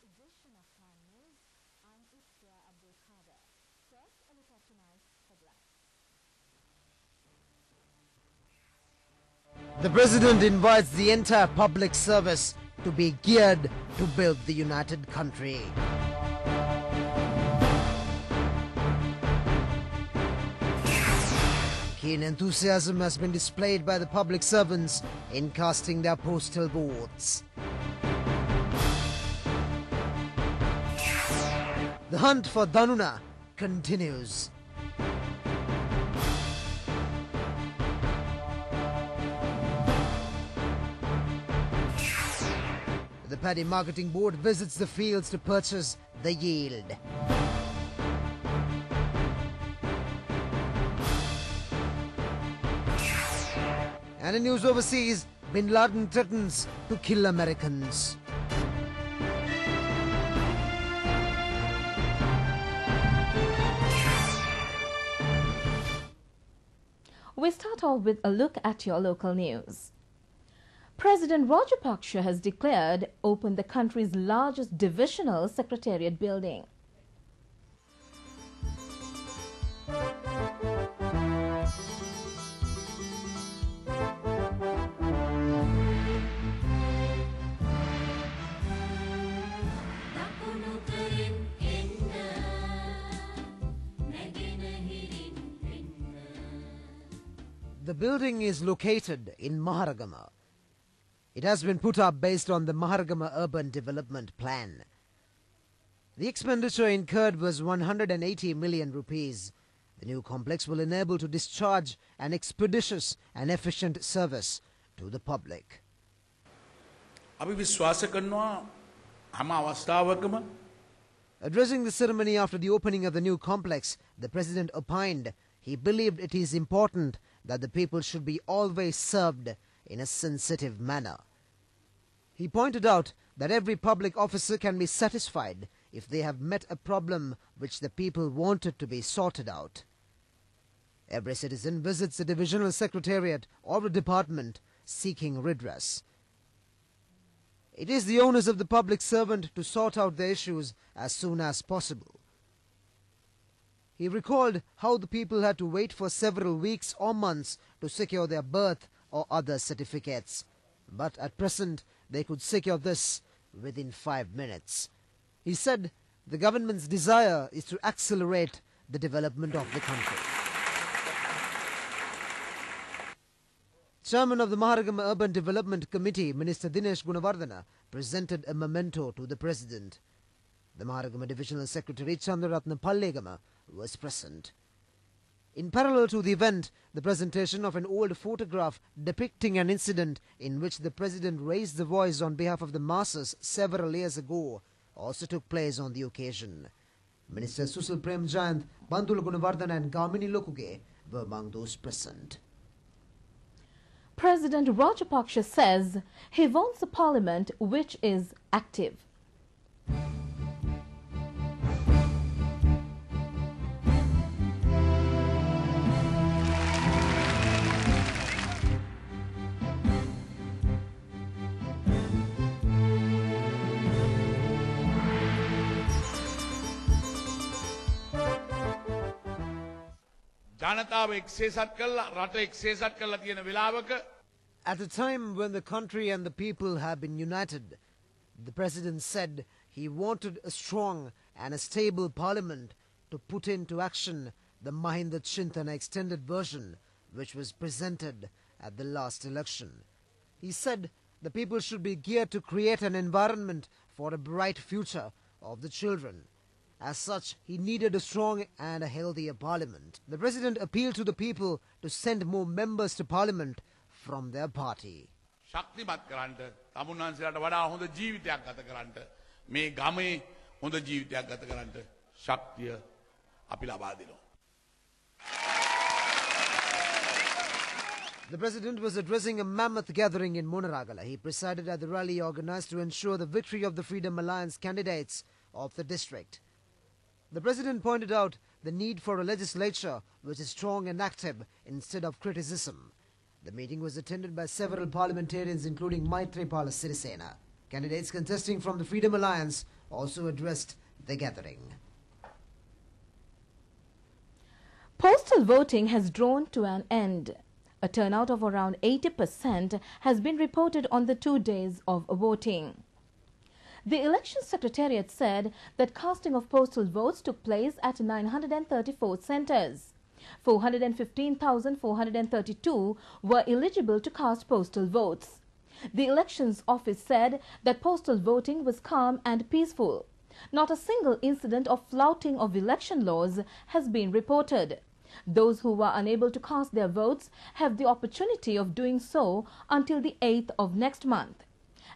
edition of Prime News. I'm Iftia Abdul Kader. First, a look at tonight's headlines. The President invites the entire public service to be geared to build the united country. Keen enthusiasm has been displayed by the public servants in casting their postal votes. The hunt for Dhanuna continues. The Paddy Marketing Board visits the fields to purchase the yield. And in news overseas, Bin Laden threatens to kill Americans. We start off with a look at your local news. President Rajapaksa has declared open the country's largest divisional secretariat building. The building is located in Maharagama. It has been put up based on the Maharagama Urban Development Plan. The expenditure incurred was 180 million rupees. The new complex will enable to discharge an expeditious and efficient service to the public. Addressing the ceremony after the opening of the new complex, the President opined he believed it is important that the people should be always served in a sensitive manner. He pointed out that every public officer can be satisfied if they have met a problem which the people wanted to be sorted out. Every citizen visits the divisional secretariat or a department seeking redress. It is the onus of the public servant to sort out their issues as soon as possible. He recalled how the people had to wait for several weeks or months to secure their birth or other certificates. But at present, they could secure this within 5 minutes. He said the government's desire is to accelerate the development of the country. Chairman of the Maharagama Urban Development Committee, Minister Dinesh Gunawardena, presented a memento to the President. The Maharagama Divisional Secretary Chandraratna Pallegama was present. In parallel to the event, the presentation of an old photograph depicting an incident in which the President raised the voice on behalf of the masses several years ago also took place on the occasion. Minister Susil Prem Jayant, Bandul Gunawardena and Gamini Lokuge were among those present. President Rajapaksa says he wants a parliament which is active. At a time when the country and the people have been united, the President said he wanted a strong and a stable parliament to put into action the Mahinda Chintana extended version which was presented at the last election. He said the people should be geared to create an environment for a bright future of the children. As such, he needed a strong and a healthier parliament. The President appealed to the people to send more members to parliament from their party. The President was addressing a mammoth gathering in Monaragala. He presided at the rally organized to ensure the victory of the Freedom Alliance candidates of the district. The President pointed out the need for a legislature which is strong and active instead of criticism. The meeting was attended by several parliamentarians including Maithripala Sirisena, Candidates contesting from the Freedom Alliance also addressed the gathering. Postal voting has drawn to an end. A turnout of around 80% has been reported on the 2 days of voting. The Election Secretariat said that casting of postal votes took place at 934 centres. 415,432 were eligible to cast postal votes. The Elections Office said that postal voting was calm and peaceful. Not a single incident of flouting of election laws has been reported. Those who were unable to cast their votes have the opportunity of doing so until the 8th of next month.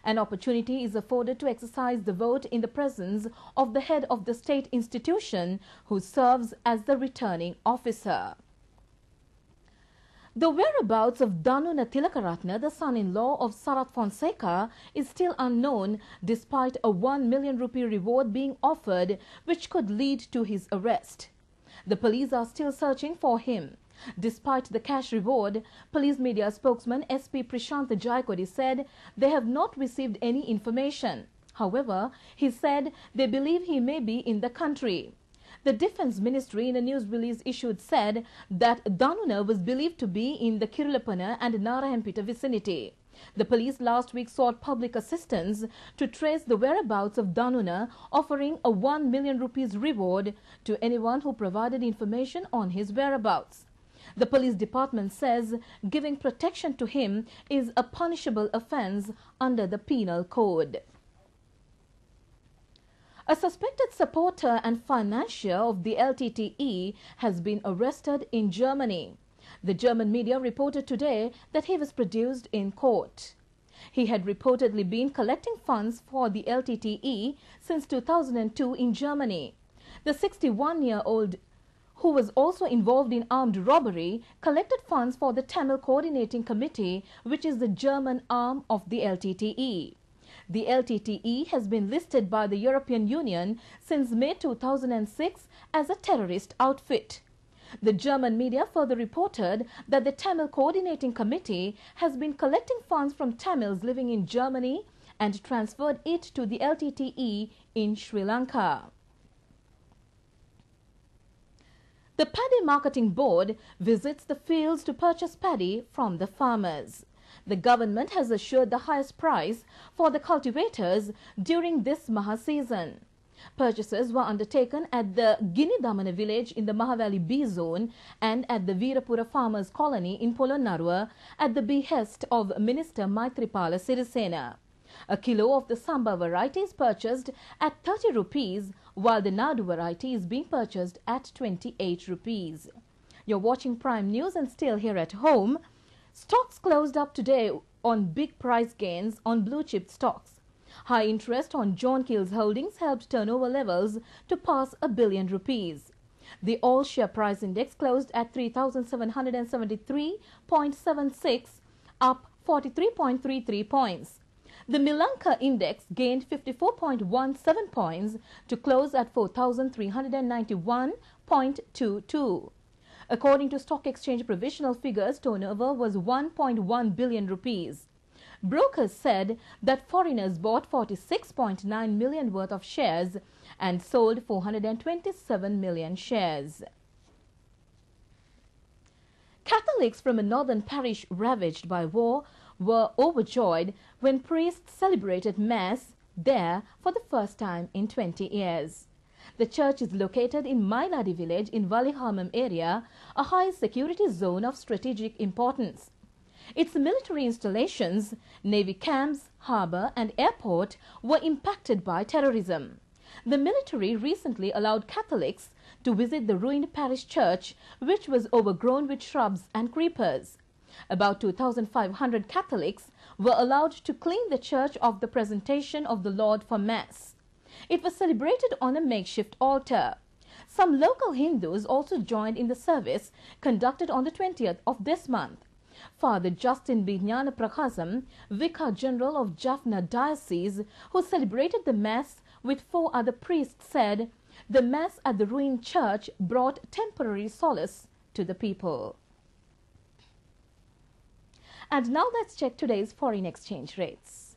An opportunity is afforded to exercise the vote in the presence of the head of the state institution who serves as the returning officer. The whereabouts of Dhanuna Tilakaratne, the son-in-law of Sarath Fonseca, is still unknown despite a 1 million rupee reward being offered which could lead to his arrest. The police are still searching for him. Despite the cash reward, police media spokesman SP Prashant Jaikodi said they have not received any information. However, he said they believe he may be in the country. The Defence Ministry in a news release issued said that Dhanuna was believed to be in the Kirulapana and Narayanpeta vicinity. The police last week sought public assistance to trace the whereabouts of Dhanuna, offering a 1 million rupees reward to anyone who provided information on his whereabouts. The police department says giving protection to him is a punishable offence under the penal code. A suspected supporter and financier of the LTTE has been arrested in Germany. The German media reported today that he was produced in court. He had reportedly been collecting funds for the LTTE since 2002 in Germany. The 61-year-old, who was also involved in armed robbery, collected funds for the Tamil Coordinating Committee, which is the German arm of the LTTE. The LTTE has been listed by the European Union since May 2006 as a terrorist outfit. The German media further reported that the Tamil Coordinating Committee has been collecting funds from Tamils living in Germany and transferred it to the LTTE in Sri Lanka. The Paddy Marketing Board visits the fields to purchase paddy from the farmers. The government has assured the highest price for the cultivators during this Maha season. Purchases were undertaken at the Ginidamana village in the Mahavalley B zone and at the Veerapura Farmers Colony in Polonnaruwa at the behest of Minister Maithripala Sirisena. A kilo of the Samba variety is purchased at 30 rupees, while the Nadu variety is being purchased at 28 rupees. You're watching Prime News and still here at home. Stocks closed up today on big price gains on blue chip stocks. High interest on John Keel's holdings helped turnover levels to pass R1 billion. The all-share price index closed at 3,773.76, up 43.33 points. The Milanka index gained 54.17 points to close at 4,391.22. According to Stock Exchange provisional figures, turnover was 1.1 billion rupees. Brokers said that foreigners bought 46.9 million worth of shares and sold 427 million shares. Catholics from a northern parish ravaged by war were overjoyed when priests celebrated Mass there for the first time in 20 years. The church is located in Mailadi village in Valihamam area, a high security zone of strategic importance. Its military installations, navy camps, harbour and airport were impacted by terrorism. The military recently allowed Catholics to visit the ruined parish church, which was overgrown with shrubs and creepers. About 2,500 Catholics were allowed to clean the church of the presentation of the Lord for Mass. It was celebrated on a makeshift altar. Some local Hindus also joined in the service conducted on the 20th of this month. Father Justin B. Jnana Prakasam, Vicar General of Jaffna Diocese, who celebrated the Mass with 4 other priests, said the Mass at the ruined church brought temporary solace to the people. And now let's check today's foreign exchange rates.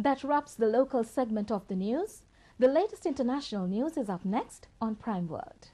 That wraps the local segment of the news. The latest international news is up next on Prime World.